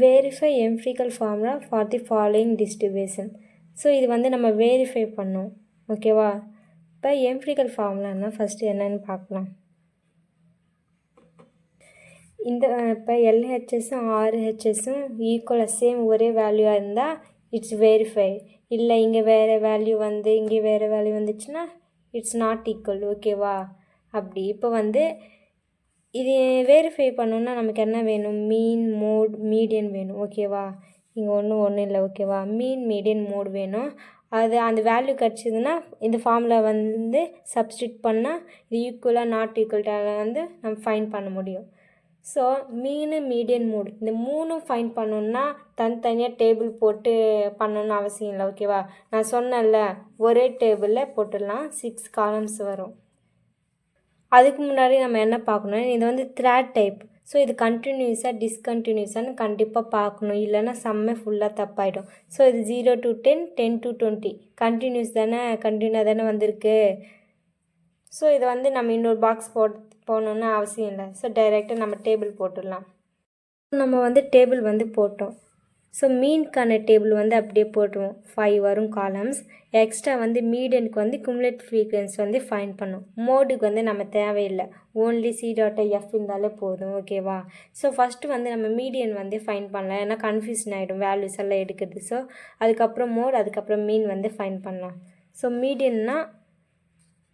Verify empirical formula for the following distribution. So இது வந்து நம்ம வெரிஃபை பண்ணோம். ஓகேவா? இப்போ எம்பிரிக்கல் ஃபார்முலான்னா ஃபஸ்ட்டு என்னென்னு பார்க்கலாம். இந்த இப்போ எல்ஹெச்எஸும் ஆர்ஹெச்எஸும் ஈக்குவலாக சேம் ஒரே வேல்யூவாக இருந்தால் இட்ஸ் வெரிஃபை. இல்லை இங்கே வேறு வேல்யூ வந்து இங்கே வேறு வேல்யூ வந்துச்சுன்னா இட்ஸ் நாட் ஈக்குவல். ஓகேவா? அப்படி இப்போ வந்து இது வெரிஃபை பண்ணணுன்னா நமக்கு என்ன வேணும்? மீன், மோட், மீடியன் வேணும். ஓகேவா? இங்கே ஒன்றும் இல்லை. ஓகேவா? மீன், மீடியன், மோட் வேணும். அது அந்த வேல்யூ கிடச்சிதுன்னா இந்த ஃபார்முலா வந்து சப்ஸ்டியூட் பண்ணால் இது ஈக்குவலாக நாட் ஈக்குவல்ட்டாக வந்து நம்ம ஃபைன் பண்ண முடியும். ஸோ மீன், மீடியன், மோட் இந்த மூணும் ஃபைன் பண்ணணுன்னா தனித்தனியாக டேபிள் போட்டு பண்ணணுன்னு அவசியம் இல்லை. ஓகேவா? நான் சொன்னேன்ல ஒரே டேபிளில் போட்டுடலாம். 6 காலம்ஸ் வரும். அதுக்கு முன்னாடி நம்ம என்ன பார்க்கணும்? இது வந்து த்ரெட் டைப். ஸோ இது கண்டினியூஸாக டிஸ்கண்டினியூஸான்னு கண்டிப்பாக பார்க்கணும். இல்லைன்னா சம்மே ஃபுல்லாக தப்பாயிடும். ஸோ இது 0 to 10, 10 to 20 கண்டினியூஸ் தானே, கண்டினியூ தானே வந்திருக்கு. ஸோ இதை வந்து நம்ம இன்னொரு பாக்ஸ் போடணுன்னு அவசியம் இல்லை. ஸோ டைரெக்டாக நம்ம டேபிள் போட்டுடலாம். நம்ம வந்து டேபிள் வந்து போட்டோம். ஸோ மீனுக்கான டேபிள் வந்து அப்படியே போட்டுருவோம். 5 வரும் காலம்ஸ். எக்ஸ்ட்ரா வந்து மீடியனுக்கு வந்து குமுலேட்டிவ் ஃப்ரீக்வன்சி வந்து ஃபைன் பண்ணும். மோடுக்கு வந்து நம்ம தேவையில்லை. ஓன்லி C.F இருந்தாலே போதும். ஓகேவா? ஸோ ஃபஸ்ட்டு வந்து நம்ம மீடியன் வந்து ஃபைன் பண்ணலாம். ஏன்னா கன்ஃபியூஷன் ஆகிடும் வேல்யூஸ் எல்லாம் எடுக்கிறது. ஸோ அதுக்கப்புறம் மோட், அதுக்கப்புறம் மீன் வந்து ஃபைன் பண்ணலாம். ஸோ மீடியன்னா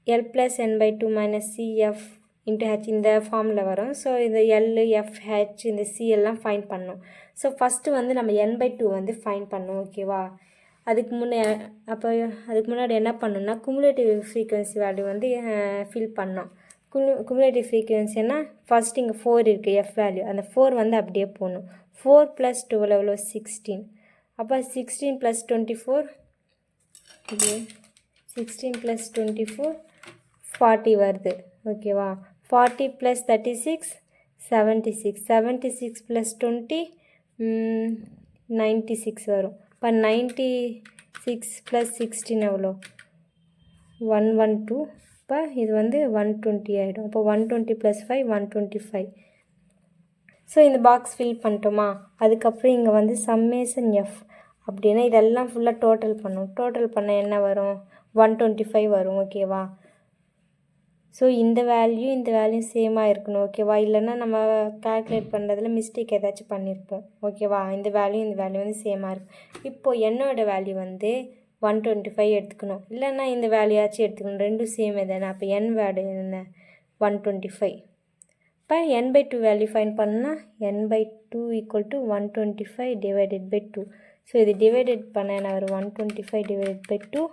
L + n/2 - CF × H இந்த ஃபார்மில் வரும். ஸோ இந்த L, F, H இந்த C எல்லாம் ஃபைன் பண்ணணும். ஸோ ஃபஸ்ட்டு வந்து நம்ம n/2 வந்து ஃபைன் பண்ணணும். ஓகேவா? அதுக்கு முன்னாடி என்ன பண்ணணும்னா குமுலேட்டிவ் ஃப்ரீக்வன்சி வேல்யூ வந்து ஃபில் பண்ணோம். குமுலேட்டிவ் ஃப்ரீக்வன்சின்னா ஃபஸ்ட் இங்கே 4 இருக்குது F வேல்யூ. அந்த 4 வந்து அப்படியே போடணும். 4 + 12 எவ்வளோ? 16. அப்போ 16 + 24 16 + 24 40 வருது. ஓகேவா? 40 + 36 76. 76 + 20 96 வரும். இப்போ 96 + 16 எவ்வளோ? 112. இப்போ இது வந்து 120 ஆகிடும். அப்போ 120 + 5 125. ஸோ இந்த பாக்ஸ் ஃபில் பண்ணிட்டோமா? அதுக்கப்புறம் இங்கே வந்து சம்மேஷன் எஃப் அப்படின்னா இதெல்லாம் ஃபுல்லாக டோட்டல் பண்ணும். டோட்டல் பண்ண என்ன வரும்? 125 வரும். ஓகேவா? ஸோ இந்த வேல்யூ சேமாக இருக்கணும். ஓகேவா? இல்லைன்னா நம்ம கால்குலேட் பண்ணுறதுல மிஸ்டேக் ஏதாச்சும் பண்ணியிருப்போம். ஓகேவா? இந்த வேல்யூ வந்து சேமாக இருக்கும். இப்போது என்னோட வேல்யூ வந்து 125 எடுத்துக்கணும். இல்லைன்னா இந்த வேல்யூயாச்சும் எடுத்துக்கணும். ரெண்டும் சேமே தானே. அப்போ n வேல்யூ என்ன? 125. இப்போ n/2 வேல்யூ ஃபைன் பண்ணால் n/2 = 125 / 2. ஸோ இது டிவைடட் பண்ண என்ன வரும்? 125 / 2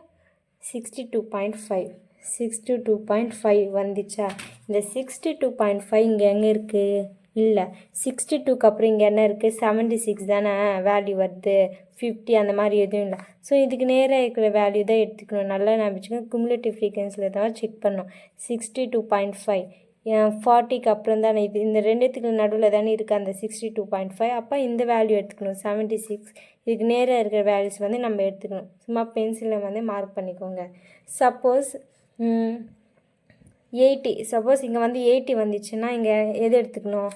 62.5. 62.5 வந்துச்சா? இந்த 62.5 இங்கே எங்கே இருக்குது? இல்லை, 62க்கு அப்புறம் இங்கே என்ன இருக்குது? 76 தானே வேல்யூ வருது. 50 அந்த மாதிரி எதுவும் இல்லை. ஸோ இதுக்கு நேராக இருக்கிற வேல்யூ தான் எடுத்துக்கணும். நல்லா ஞாபகம். குமுலேட்டிவ் ஃப்ரீக்வன்சியில் தான் செக் பண்ணோம். 62.5 40க்கு அப்புறம் தானே இது. இந்த ரெண்டுத்துக்கு நடுவில் தானே இருக்குது அந்த 62.5. அப்போ இந்த வேல்யூ எடுத்துக்கணும் 76. இதுக்கு நேராக இருக்கிற வேல்யூஸ் வந்து நம்ம எடுத்துக்கணும். சும்மா பென்சிலில் வந்து மார்க் பண்ணிக்கோங்க. சப்போஸ் 80, சப்போஸ் இங்கே வந்து 80 வந்துச்சுன்னா இங்கே எது எடுத்துக்கணும்?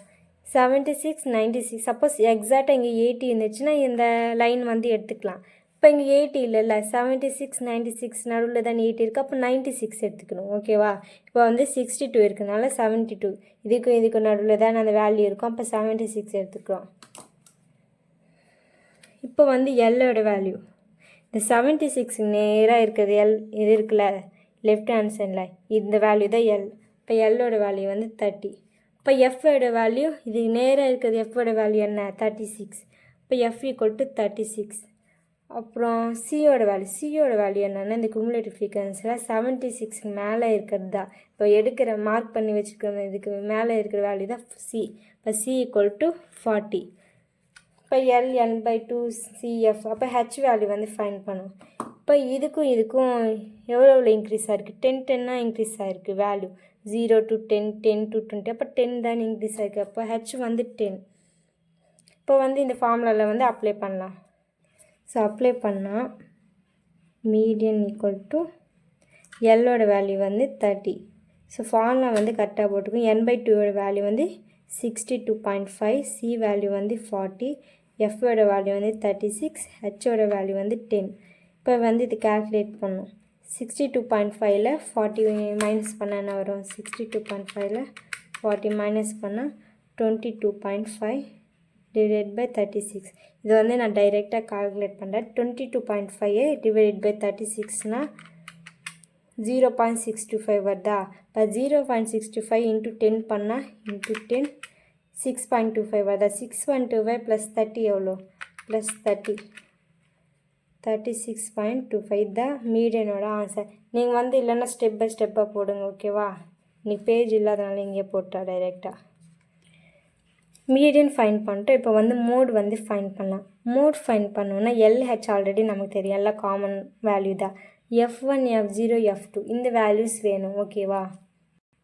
76 96. சப்போஸ் எக்ஸாக்டாக இங்கே 80 இருந்துச்சுன்னா இந்த லைன் வந்து எடுத்துக்கலாம். இப்போ இங்கே 80 இல்லைல்ல, 76 96 நடுவில் தான் 80 இருக்குது. அப்போ 96 எடுத்துக்கணும். ஓகேவா? இப்போ வந்து 62 இருக்குதுனால 72. இதுக்கு நடுவில் தான் அந்த வேல்யூ இருக்கும். அப்போ 76 எடுத்துக்கிறோம். இப்போ வந்து எல்லோட வேல்யூ இந்த 76 நேராக இருக்கிறது இது இருக்குல்ல லெஃப்ட் ஹேண்ட் சைடில், இந்த வேல்யூ தான் எல். இப்போ எல்லோட வேல்யூ வந்து 30. இப்போ எஃப்போட வேல்யூ இது நேராக இருக்கிறது எஃப்போட வேல்யூ என்ன? 36. இப்போ F = 36. அப்புறம் சியோட வேல்யூ என்னென்னா இந்த குமுலேட்டிவ் ஃப்ரீக்வன்சியில் 76 மேலே இருக்கிறது தான். இப்போ எடுக்கிற மார்க் பண்ணி வச்சுருக்கிற இதுக்கு மேலே இருக்கிற வேல்யூ தான் சி. இப்போ C = 40. இப்போ L n/2 CF. அப்போ H வேல்யூ வந்து ஃபைன் பண்ணும். இப்போ இதுக்கும் எவ்வளோ இன்க்ரீஸ் ஆகிருக்கு? 10 இன்க்ரீஸ் ஆகிருக்கு வேல்யூ. 0 to 10 10 to 20. அப்போ 10 தான் இன்க்ரீஸ் ஆகிருக்கு. அப்போ H வந்து 10. இப்போ வந்து இந்த ஃபார்முலாவில் வந்து அப்ளை பண்ணலாம். ஸோ அப்ளை பண்ணால் மீடியன் = எல்லோட வேல்யூ வந்து 30. ஸோ ஃபார்முலா வந்து கரெக்டாக போட்டுக்கும். n/2 வேல்யூ வந்து 62.5. C வேல்யூ வந்து 40. எஃபோட வேல்யூ வந்து 36, ஹெச்சோட வேல்யூ வந்து 10. இப்போ வந்து இது கால்குலேட் பண்ணணும். 62.5ல் 40 மைனஸ் பண்ணால் என்ன வரும்? 62.5ல் 40 மைனஸ் பண்ணால் 22.5 டிவைடட் பை 36. இது வந்து நான் டைரெக்டாக கால்குலேட் பண்ணுறேன். 22.5 டிவைடட் பை 36னால் 0.625 வருதா? இப்போ 0.625 இன்ட்டு 10 பண்ணால் இன்ட்டு 10 6.25 வருதா? 6.25 ப்ளஸ் 30 எவ்வளோ? ப்ளஸ் 30 36.25 தான் மீடியனோட ஆன்சர். நீங்கள் வந்து இல்லைன்னா ஸ்டெப் பை ஸ்டெப்பாக போடுங்க, ஓகேவா? நீ பேஜ் இல்லாதனால இங்கே போட்டா டைரெக்டாக மீடியன் ஃபைன் பண்ணிட்டு இப்போ வந்து மோட் வந்து ஃபைன் பண்ணலாம். மோட் ஃபைன் பண்ணோன்னா LH ஆல்ரெடி நமக்கு தெரியும், எல்லாம் காமன் வேல்யூ தான். F1, F0, F2 இந்த வேல்யூஸ் வேணும், ஓகேவா?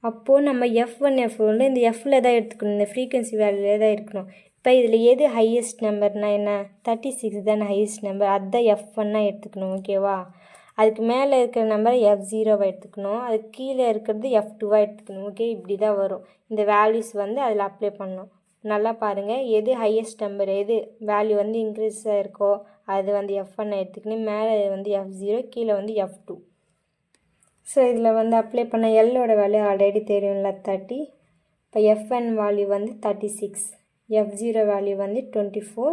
அப்போது நம்ம F1, F1 இந்த Fல தான் எடுத்துக்கணும், இந்த ஃப்ரீக்வன்சி வேல்யூலே தான் இருக்கணும். இப்போ இதில் எது ஹையஸ்ட் நம்பர்னால் என்ன? 36 தானே ஹையஸ்ட் நம்பர், அதுதான் F1 எடுத்துக்கணும், ஓகேவா? அதுக்கு மேலே இருக்கிற நம்பரை F0 எடுத்துக்கணும், அதுக்கு கீழே இருக்கிறது F2 எடுத்துக்கணும், ஓகே? இப்படி தான் வரும். இந்த வேல்யூஸ் வந்து அதில் அப்ளை பண்ணணும். நல்லா பாருங்கள், எது ஹையஸ்ட் நம்பர், எது வேல்யூ வந்து இன்க்ரீஸ் ஆகிருக்கோ அது வந்து F1 எடுத்துக்கணும், மேலே வந்து F0, கீழே வந்து F2. ஸோ இதில் வந்து அப்ளை பண்ண எல்லோட வேல்யூ ஆல்ரெடி தெரியும்ல 30. இப்போ F1 வேல்யூ வந்து 36, F0 வேல்யூ வந்து 24.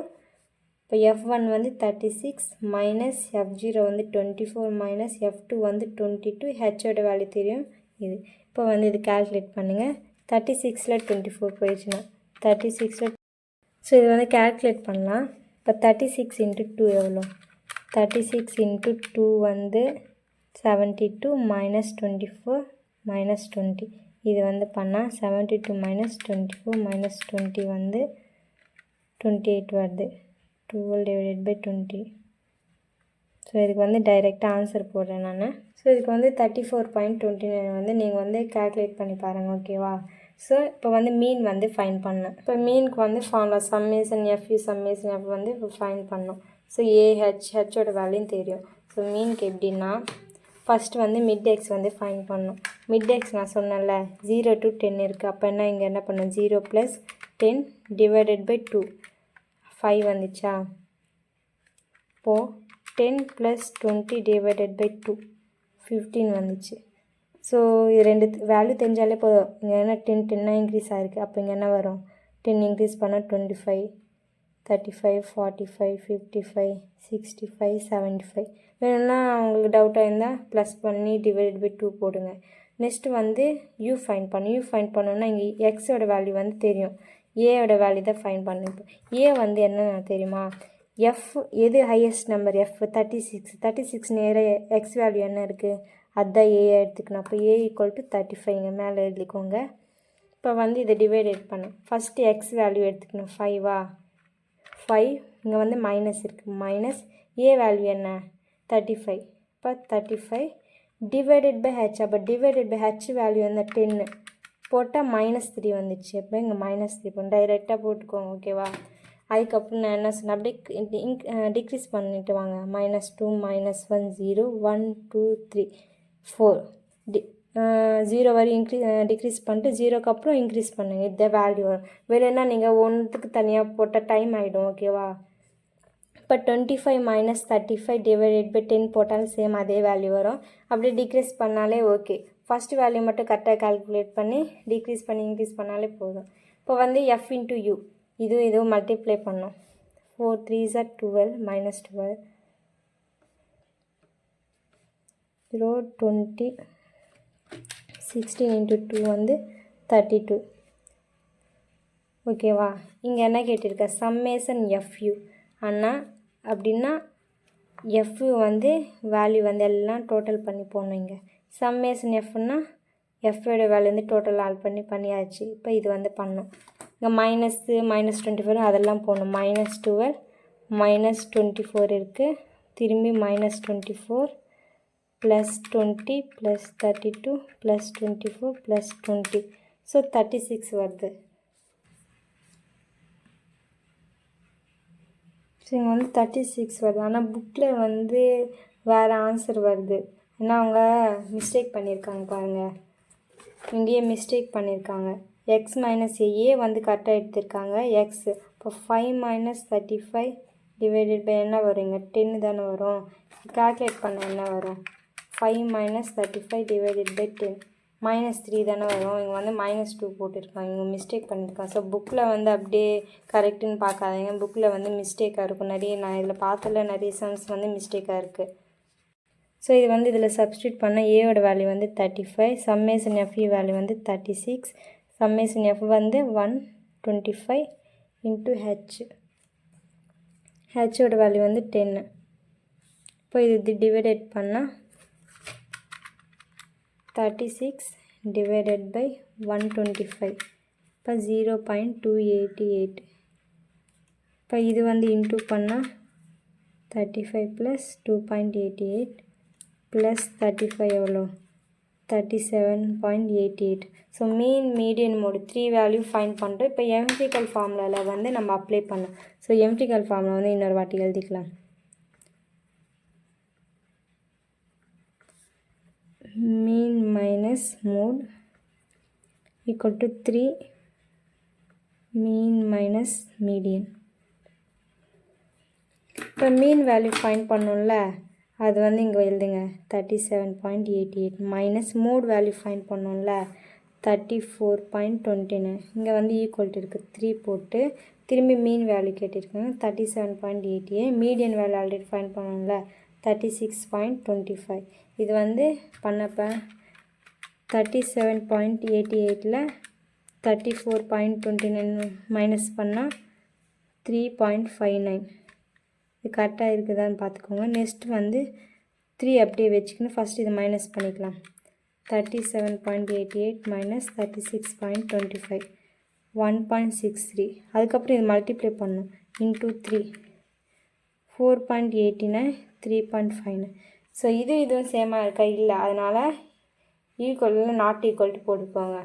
இப்போ F1 வந்து 36 மைனஸ் F0 வந்து 24 மைனஸ் F2 வந்து 22, ஹெச்சோட வேல்யூ தெரியும் இது. இப்போ வந்து இது கால்குலேட் பண்ணுங்கள். 36ல் 24 போயிடுச்சுன்னா 36ல், ஸோ இது வந்து கால்குலேட் பண்ணலாம். இப்போ 36 இன்ட்டு 2 எவ்வளோ? 36 இன்ட்டு 2 வந்து 72 மைனஸ் 24 மைனஸ் 20. இது வந்து பண்ணால் 72 மைனஸ் 24 மைனஸ் 20 வந்து 28 வருது. 12 டிவைடட் பை 20. ஸோ இதுக்கு வந்து டைரெக்டாக ஆன்சர் போடுறேன் நான். ஸோ இதுக்கு வந்து 34.29 வந்து நீங்கள் வந்து கால்குலேட் பண்ணி பாருங்கள், ஓகேவா? ஸோ இப்போ வந்து மீன் வந்து ஃபைன் பண்ணேன். இப்போ மீனுக்கு வந்து formula summation FU summation F வந்து இப்போ ஃபைன் பண்ணோம். ஸோ ஹெச்சோட வேல்யூன்னு தெரியும். ஸோ மீனுக்கு எப்படின்னா ஃபஸ்ட்டு வந்து மிட் எக்ஸ் வந்து ஃபைன் பண்ணணும். மிட் எக்ஸ் நான் சொன்னேன்ல 0 to 10 இருக்குது. அப்போ என்ன இங்கே என்ன பண்ணணும்? 0 + 10 டிவைடட் பை 2 5 வந்துச்சா? இப்போது 10 + 20 டிவைடட் பை 2 15 வந்துச்சு. ஸோ இது ரெண்டு வேல்யூ தெரிஞ்சாலே போதும். இங்கே என்ன 10 இன்க்ரீஸ் ஆகிருக்கு. அப்போ இங்கே என்ன வரும்? 10 இன்க்ரீஸ் பண்ணால் 25 35 45 55 65 75. வேணும்னா உங்களுக்கு டவுட்டாக இருந்தால் ப்ளஸ் பண்ணி டிவைட் பை 2 போடுங்க. நெக்ஸ்ட்டு வந்து யூ ஃபைன் பண்ணணும். யூ ஃபைன் பண்ணணுன்னா இங்கே எக்ஸோட வேல்யூ வந்து தெரியும், ஏயோட வேல்யூ தான் ஃபைன் பண்ணணும். இப்போ ஏ வந்து என்ன தெரியுமா? எஃப் எது ஹையஸ்ட் நம்பர்? எஃப் 36 நேராக எக்ஸ் வேல்யூ என்ன இருக்குது? அதுதான் ஏ எடுத்துக்கணும். அப்போ ஏ = 35 இங்கே மேலே எழுதிக்கோங்க. இப்போ வந்து இதை டிவைடேட் பண்ணணும். ஃபஸ்ட்டு எக்ஸ் வேல்யூ எடுத்துக்கணும் 5 5. இங்கே வந்து மைனஸ் இருக்குது, மைனஸ் ஏ வேல்யூ என்ன? 35. இப்போ 35 டிவைடட் பை ஹெச். அப்போ டிவைடட் பை ஹெச் வேல்யூ என்ன? 10 போட்டால் -3 வந்துச்சு. அப்போ இங்கே -3 போகணும், டைரெக்டாக போட்டுக்கோங்க, ஓகேவா? அதுக்கப்புறம் நான் என்ன சொன்னேன், அப்படியே டிக்ரீஸ் பண்ணிட்டு வாங்க. -2 -1 0 1 2 3 4 0 வரையும் டிக்ரீஸ் பண்ணிட்டு 0க்கு அப்புறம் இன்க்ரீஸ் பண்ணுங்கள். இந்த வேல்யூ வரும். வேணும்னா நீங்கள் ஒன்றுத்துக்கு தனியாக போட்டால் டைம் ஆகிடும், ஓகேவா? இப்போ 25 - 35 டிவைடட் பை 10 போட்டாலும் சேம் அதே வேல்யூ வரும். அப்படியே டிக்ரீஸ் பண்ணாலே ஓகே. ஃபஸ்ட்டு வேல்யூ மட்டும் கரெக்டாக கால்குலேட் பண்ணி டிக்ரீஸ் பண்ணி இன்க்ரீஸ் பண்ணாலே போதும். இப்போ வந்து எஃப் இன்ட்டு யூ இதுவும் மல்டிப்ளை பண்ணோம். 4 3s are 12 -12 0 20 16 × 2 வந்து 32, ஓகேவா? இங்கே என்ன கேட்டிருக்க? Summation FU. ஆனால் அப்படின்னா எஃப்யூ வந்து வேல்யூ வந்து எல்லாம் டோட்டல் பண்ணி போடணும். இங்கே சம்மேஷன் எஃப்னா எஃப்யோட வேல்யூ வந்து டோட்டல் ஆட் பண்ணியாச்சு. இப்போ இது வந்து பண்ணோம். இங்கே -24 அதெல்லாம் போடணும். -12 -24 இருக்குது, திரும்பி -24 +20 +32 +24 +20. ஸோ 36 வருது. ஸோ இங்கே வந்து 36 வருது. ஆனால் புக்கில் வந்து வேறு ஆன்சர் வருது. ஏன்னா அவங்க மிஸ்டேக் பண்ணியிருக்காங்க பாருங்கள், இங்கேயே மிஸ்டேக் பண்ணியிருக்காங்க. x - ஏ வந்து கரெக்டாக எடுத்திருக்காங்க, எக்ஸ் இப்போ 5 மைனஸ் 35 டிவைடட் பை என்ன வரும்? இங்கே 10 தானே வரும். கால்குலேட் பண்ண என்ன வரும்? 5 மைனஸ் 35 டிவைடட் பை 10 -3 தானே வரும். இங்கே வந்து -2 போட்டிருக்காங்க, இங்கே மிஸ்டேக் பண்ணியிருக்காங்க. ஸோ புக்கில் வந்து அப்படியே கரெக்டுன்னு பார்க்காதீங்க, புக்கில் வந்து மிஸ்டேக்காக இருக்கும். நான் இதில் பார்த்தல நிறைய சம்ஸ் வந்து மிஸ்டேக்காக இருக்குது. ஸோ இது வந்து இதில் சப்ஸ்டியூட் பண்ண ஏவோட வேல்யூ வந்து 35, சம்மேஷன் எஃப்இ வேல்யூ வந்து 36, சம்மேஷன் எஃப் வந்து 125 இன்ட்டு ஹெச்சோட வேல்யூ வந்து 10. இப்போ இது டிவைடட் பண்ணால் 36 divided by 125 இப்போ 0.288. இப்போ இது வந்து இன்டூ பண்ணால் 35 ப்ளஸ் 2.88 ப்ளஸ் 35 எவ்வளோ? 37.88. So median mode 3 value find பண்ணுறோம். இப்போ எம்டிக்கல் ஃபார்முலாவில் வந்து நம்ம அப்ளை பண்ணோம். ஸோ எம்டிக்கல் ஃபார்முலா வந்து இன்னொரு வாட்டி எழுதிக்கலாம். mean minus mode equal to 3 mean minus median. இப்போ மீன் வேல்யூ ஃபைண்ட் பண்ணோம்ல, அது வந்து இங்கே எழுதுங்க 37.88 மைனஸ் மோட் வேல்யூ ஃபைண்ட் பண்ணோம்ல 34.29. இங்கே வந்து ஈக்குவல்ட்டு இருக்குது 3 போட்டு திரும்பி மீன் வேல்யூ கேட்டிருக்காங்க 37.88. மீடியன் வேல்யூ ஆல்ரெடி ஃபைண்ட் பண்ணோம்ல 36.25. இது வந்து பண்ணப்போ 37.88ல் 34.29 மைனஸ் பண்ணால் 3.59. இது கரெக்டாக இருக்குதான்னு பார்த்துக்கோங்க. நெக்ஸ்ட் வந்து 3 அப்படியே வச்சுக்கணும். ஃபஸ்ட் இது மைனஸ் பண்ணிக்கலாம். 37.88 மைனஸ் 36.25 1.63. அதுக்கப்புறம் இது மல்டிப்ளை பண்ணணும் இன்டூ 3 4.89 3.59. ஸோ இதுவும் சேமாக இருக்கா? இல்லை, அதனால் ஈக்குவல் நாட் ஈக்குவல்ட்டு போட்டுக்கோங்க.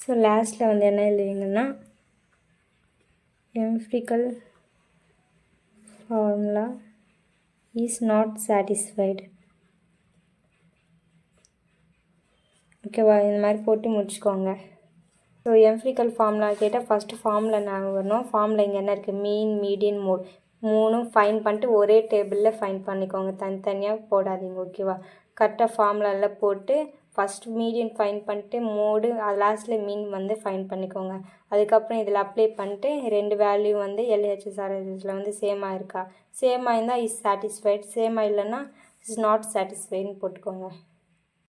ஸோ லாஸ்ட்டில் வந்து என்ன எழுதுவீங்கன்னா எம்ஃபிரிக்கல் ஃபார்முலா இஸ் நாட் சாட்டிஸ்ஃபைடு. ஓகேவா? இந்த மாதிரி போட்டு முடிச்சுக்கோங்க. ஸோ எம்ஃபிரிக்கல் ஃபார்முலா கேட்டால் ஃபஸ்ட்டு ஃபார்முலா நாங்கள் வரணும். ஃபார்முலா இங்கே என்ன இருக்குது? மீன், மீடியன், மோட் மூணும் ஃபைன் பண்ணிட்டு ஒரே டேபிளில் ஃபைன் பண்ணிக்கோங்க, தனித்தனியாக போடாதீங்க. ஓகேவா? கரெக்டாக ஃபார்முலாவில் போட்டு ஃபஸ்ட்டு மீடியன் ஃபைன் பண்ணிட்டு மோடு அது லாஸ்ட்டில் மீன் வந்து ஃபைன் பண்ணிக்கோங்க. அதுக்கப்புறம் இதில் அப்ளை பண்ணிட்டு 2 வேல்யூ வந்து எல்ஹெச்எஸ் ஆர்ஹெச்எஸில் வந்து சேமாக இருக்கா? சேமாக இருந்தால் இஸ் சாட்டிஸ்ஃபைட், சேமாக இல்லைன்னா இஸ் நாட் சாட்டிஸ்ஃபைடுன்னு போட்டுக்கோங்க.